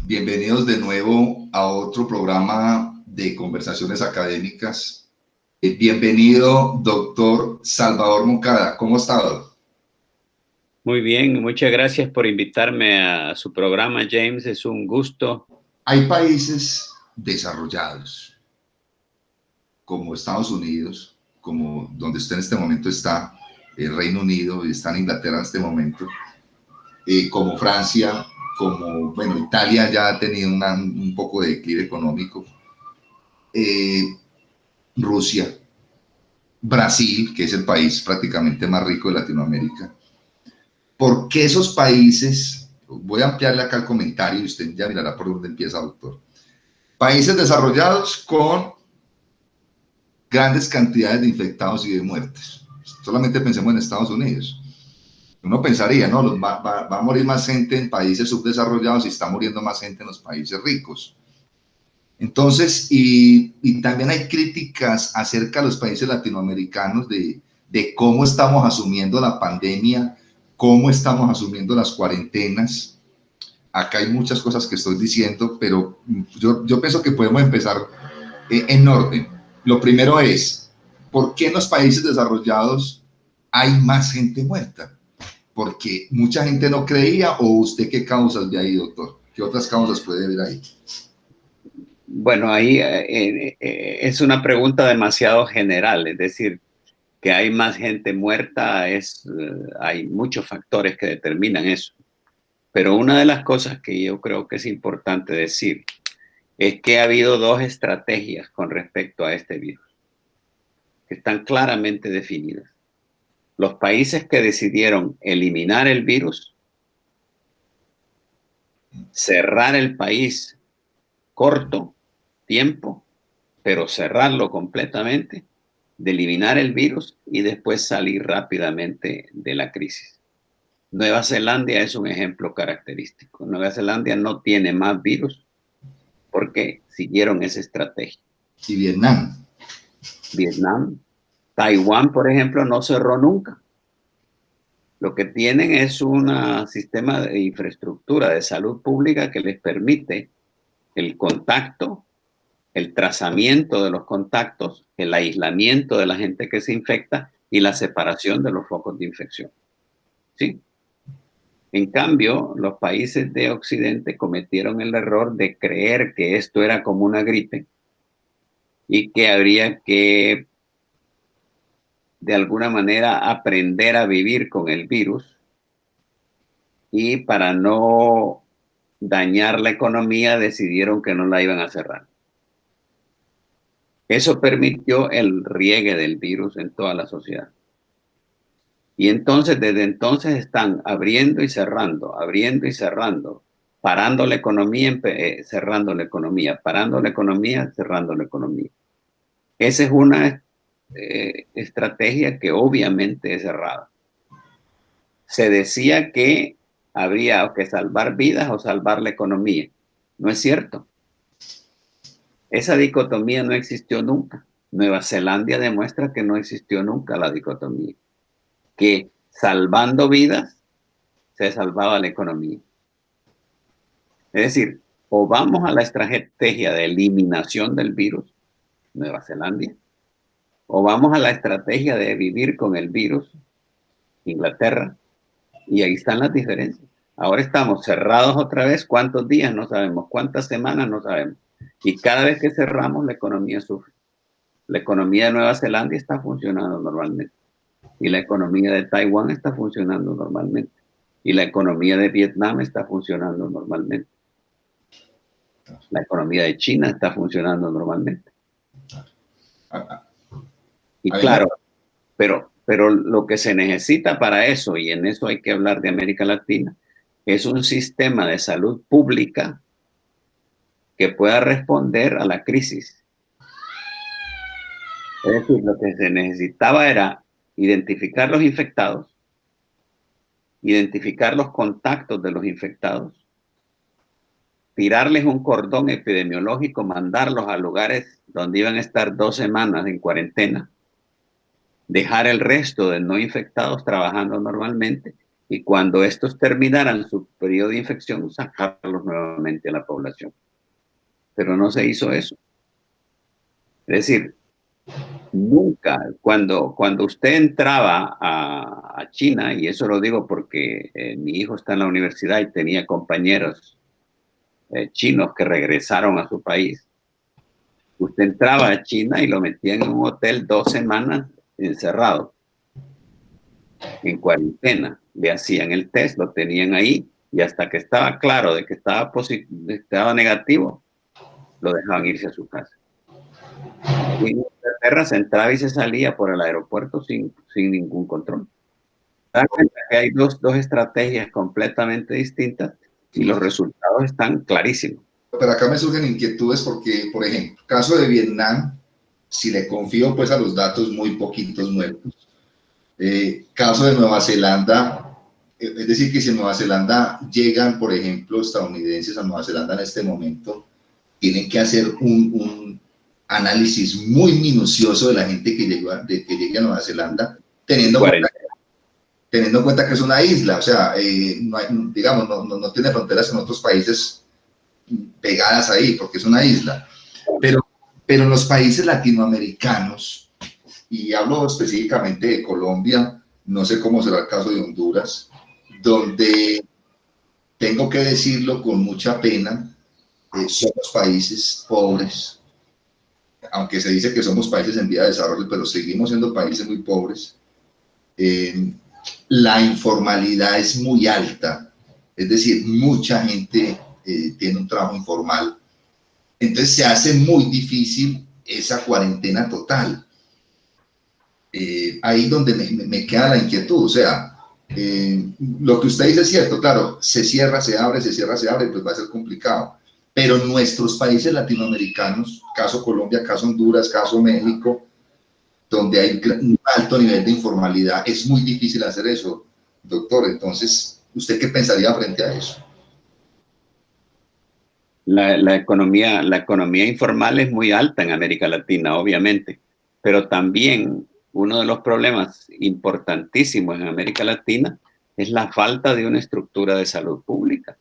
Bienvenidos de nuevo a otro programa de conversaciones académicas. Bienvenido, doctor Salvador Moncada. ¿Cómo ha estado? Muy bien, muchas gracias por invitarme a su programa, James. Es un gusto. Hay países desarrollados, como Estados Unidos, como donde usted en este momento está, el Reino Unido, y está en Inglaterra en este momento, como Francia, como, bueno, Italia ya ha tenido un poco de declive económico, eh, Rusia, Brasil, que es el país prácticamente más rico de Latinoamérica. ¿Por qué esos países? Voy a ampliarle acá el comentario y usted ya mirará por dónde empieza, doctor. Países desarrollados con grandes cantidades de infectados y de muertes. Solamente pensemos en Estados Unidos. Uno pensaría, ¿no? Va a morir más gente en países subdesarrollados y está muriendo más gente en los países ricos. Entonces, y también hay críticas acerca de los países latinoamericanos de cómo estamos asumiendo la pandemia, cómo estamos asumiendo las cuarentenas. Acá hay muchas cosas que estoy diciendo, pero yo pienso que podemos empezar en orden. Lo primero es, ¿por qué en los países desarrollados hay más gente muerta? Porque mucha gente no creía, o usted qué causas ve ahí, doctor? ¿Qué otras causas puede ver ahí? Bueno, ahí es una pregunta demasiado general, es decir, que hay más gente muerta, hay muchos factores que determinan eso. Pero una de las cosas que yo creo que es importante decir es que ha habido dos estrategias con respecto a este virus, que están claramente definidas. Los países que decidieron eliminar el virus, cerrar el país corto tiempo, pero cerrarlo completamente, de eliminar el virus y después salir rápidamente de la crisis. Nueva Zelanda es un ejemplo característico. Nueva Zelanda no tiene más virus porque siguieron esa estrategia. Y Vietnam. Vietnam, Taiwán, por ejemplo, no cerró nunca. Lo que tienen es un sistema de infraestructura de salud pública que les permite el contacto, el trazamiento de los contactos, el aislamiento de la gente que se infecta y la separación de los focos de infección. ¿Sí? En cambio, los países de Occidente cometieron el error de creer que esto era como una gripe y que habría que, de alguna manera, aprender a vivir con el virus, y para no dañar la economía decidieron que no la iban a cerrar. Eso permitió el riegue del virus en toda la sociedad. Y entonces, desde entonces están abriendo y cerrando, parando la economía, cerrando la economía, parando la economía, cerrando la economía. Esa es una estrategia que obviamente es errada. Se decía que habría que salvar vidas o salvar la economía. No es cierto. Esa dicotomía no existió nunca. Nueva Zelanda demuestra que no existió nunca la dicotomía. Que salvando vidas se salvaba la economía. Es decir, o vamos a la estrategia de eliminación del virus, Nueva Zelanda, o vamos a la estrategia de vivir con el virus, Inglaterra, y ahí están las diferencias. Ahora estamos cerrados otra vez, ¿cuántos días? No sabemos, ¿cuántas semanas? No sabemos. Y cada vez que cerramos, la economía sufre. La economía de Nueva Zelanda está funcionando normalmente. Y la economía de Taiwán está funcionando normalmente. Y la economía de Vietnam está funcionando normalmente. La economía de China está funcionando normalmente. Y claro, pero lo que se necesita para eso, y en eso hay que hablar de América Latina, es un sistema de salud pública que pueda responder a la crisis. Es decir, lo que se necesitaba era identificar los infectados, identificar los contactos de los infectados, tirarles un cordón epidemiológico, mandarlos a lugares donde iban a estar 2 semanas en cuarentena, dejar el resto de no infectados trabajando normalmente y cuando estos terminaran su periodo de infección, sacarlos nuevamente a la población. Pero no se hizo eso. Es decir, nunca, cuando usted entraba a China, y eso lo digo porque mi hijo está en la universidad y tenía compañeros chinos que regresaron a su país, usted entraba a China y lo metían en un hotel 2 semanas encerrado, en cuarentena. Le hacían el test, lo tenían ahí, y hasta que estaba claro de que estaba negativo, lo dejaban irse a su casa. Y en Inglaterra se entraba y se salía por el aeropuerto sin ningún control. Se dan cuenta que hay dos estrategias completamente distintas y los resultados están clarísimos. Pero acá me surgen inquietudes porque, por ejemplo, caso de Vietnam, si le confío pues a los datos, muy poquitos muertos. Caso de Nueva Zelanda, es decir, que si en Nueva Zelanda llegan, por ejemplo, estadounidenses a Nueva Zelanda en este momento, tienen que hacer un análisis muy minucioso de la gente que llegue a Nueva Zelanda, teniendo en cuenta que es una isla, o sea, no hay, digamos, no tiene fronteras con otros países pegadas ahí, porque es una isla. Pero en los países latinoamericanos, y hablo específicamente de Colombia, no sé cómo será el caso de Honduras, donde tengo que decirlo con mucha pena, somos países pobres, aunque se dice que somos países en vía de desarrollo, pero seguimos siendo países muy pobres. La informalidad es muy alta, es decir, mucha gente tiene un trabajo informal. Entonces se hace muy difícil esa cuarentena total. Ahí donde me queda la inquietud, o sea, lo que usted dice es cierto, claro, se cierra, se abre, pues va a ser complicado, pero nuestros países latinoamericanos, caso Colombia, caso Honduras, caso México, donde hay un alto nivel de informalidad, es muy difícil hacer eso, doctor. Entonces, ¿usted qué pensaría frente a eso? La economía informal es muy alta en América Latina, obviamente, pero también uno de los problemas importantísimos en América Latina es la falta de una estructura de salud pública.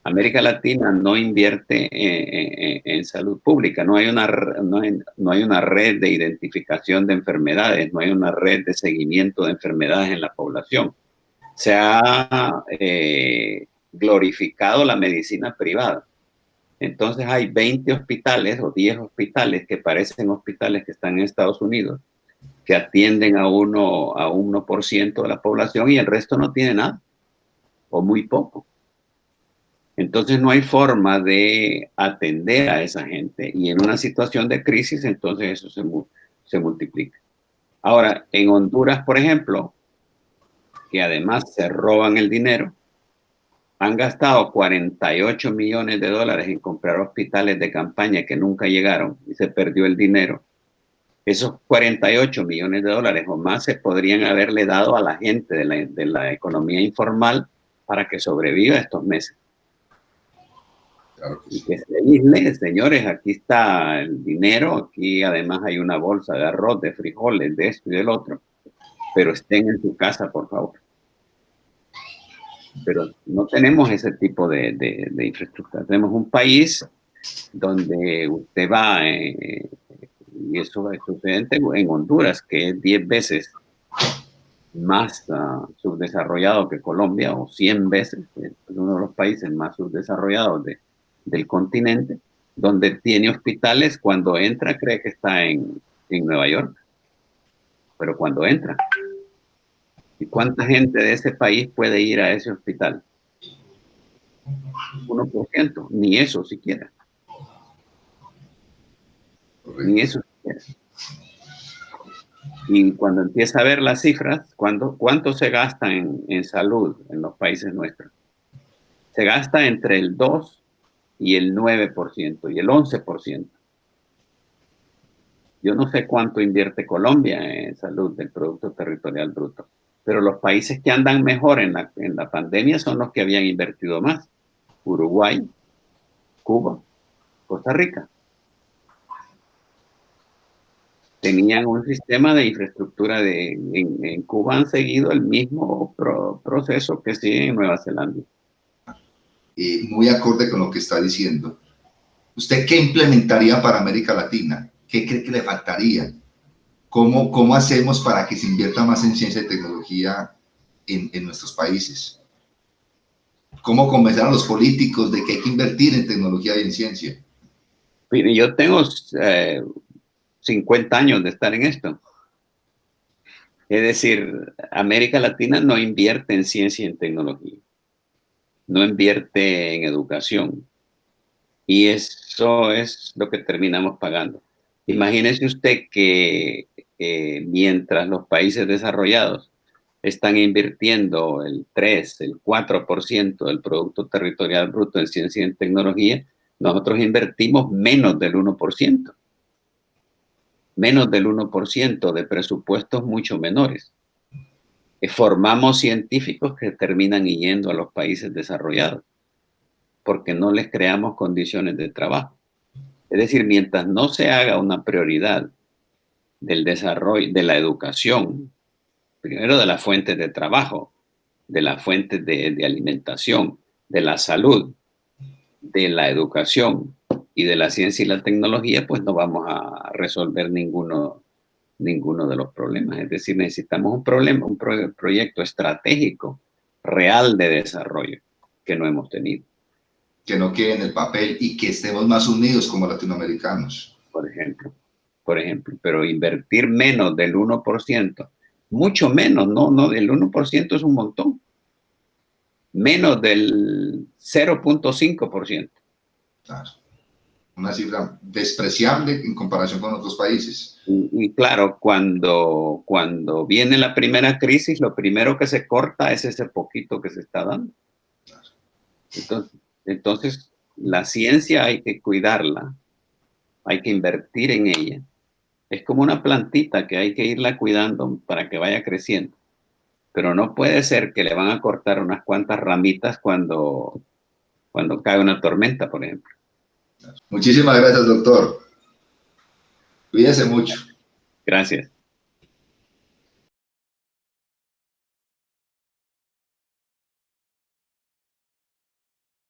América Latina no invierte en salud pública, no hay una red de identificación de enfermedades, no hay una red de seguimiento de enfermedades en la población. Se ha glorificado la medicina privada. Entonces hay 20 hospitales o 10 hospitales que parecen hospitales que están en Estados Unidos, que atienden a 1% de la población y el resto no tiene nada o muy poco. Entonces no hay forma de atender a esa gente y en una situación de crisis entonces eso se multiplica. Ahora, en Honduras, por ejemplo, que además se roban el dinero, han gastado 48 millones de dólares en comprar hospitales de campaña que nunca llegaron y se perdió el dinero. Esos 48 millones de dólares o más se podrían haberle dado a la gente de la economía informal para que sobreviva estos meses. Claro que sí. Y que se aísle, señores, aquí está el dinero, aquí además hay una bolsa de arroz, de frijoles, de esto y del otro, pero estén en su casa, por favor. Pero no tenemos ese tipo de infraestructura. Tenemos un país donde usted va, y eso es sucedente en Honduras, que es 10 veces más subdesarrollado que Colombia, o 100 veces, es uno de los países más subdesarrollados del continente, donde tiene hospitales, cuando entra cree que está en Nueva York, pero cuando entra. ¿Y cuánta gente de ese país puede ir a ese hospital? 1%, ni eso siquiera. Ni eso siquiera. Y cuando empieza a ver las cifras, ¿cuánto se gasta en salud en los países nuestros? Se gasta entre el 2 y el 9% y el 11%. Yo no sé cuánto invierte Colombia en salud del Producto Territorial Bruto, pero los países que andan mejor en la pandemia son los que habían invertido más. Uruguay, Cuba, Costa Rica. tenían un sistema de infraestructura en Cuba han seguido el mismo proceso que sigue en Nueva Zelanda. Muy acorde con lo que está diciendo. ¿Usted qué implementaría para América Latina? ¿Qué cree que le faltaría? ¿Cómo hacemos para que se invierta más en ciencia y tecnología en nuestros países? ¿Cómo convencer a los políticos de que hay que invertir en tecnología y en ciencia? Mire, yo tengo 50 años de estar en esto. Es decir, América Latina no invierte en ciencia y en tecnología, no invierte en educación. Y eso es lo que terminamos pagando. Imagínese usted que mientras los países desarrollados están invirtiendo el 3, el 4% del Producto Territorial Bruto en ciencia y en tecnología, nosotros invertimos menos del 1%. Menos del 1% de presupuestos mucho menores. Formamos científicos que terminan yendo a los países desarrollados porque no les creamos condiciones de trabajo. Es decir, mientras no se haga una prioridad del desarrollo, de la educación, primero de las fuentes de trabajo, de las fuentes de alimentación, de la salud, de la educación y de la ciencia y la tecnología, pues no vamos a resolver ninguno de los problemas. Es decir, necesitamos un proyecto estratégico real de desarrollo que no hemos tenido. Que no quede en el papel y que estemos más unidos como latinoamericanos. Por ejemplo, pero invertir menos del 1%, mucho menos, no, el 1% es un montón, menos del 0.5%. Claro. Una cifra despreciable en comparación con otros países. Y claro, cuando viene la primera crisis, lo primero que se corta es ese poquito que se está dando. Claro. Entonces, la ciencia hay que cuidarla, hay que invertir en ella. Es como una plantita que hay que irla cuidando para que vaya creciendo. Pero no puede ser que le van a cortar unas cuantas ramitas cuando cae una tormenta, por ejemplo. Muchísimas gracias, doctor. Cuídese mucho. Gracias.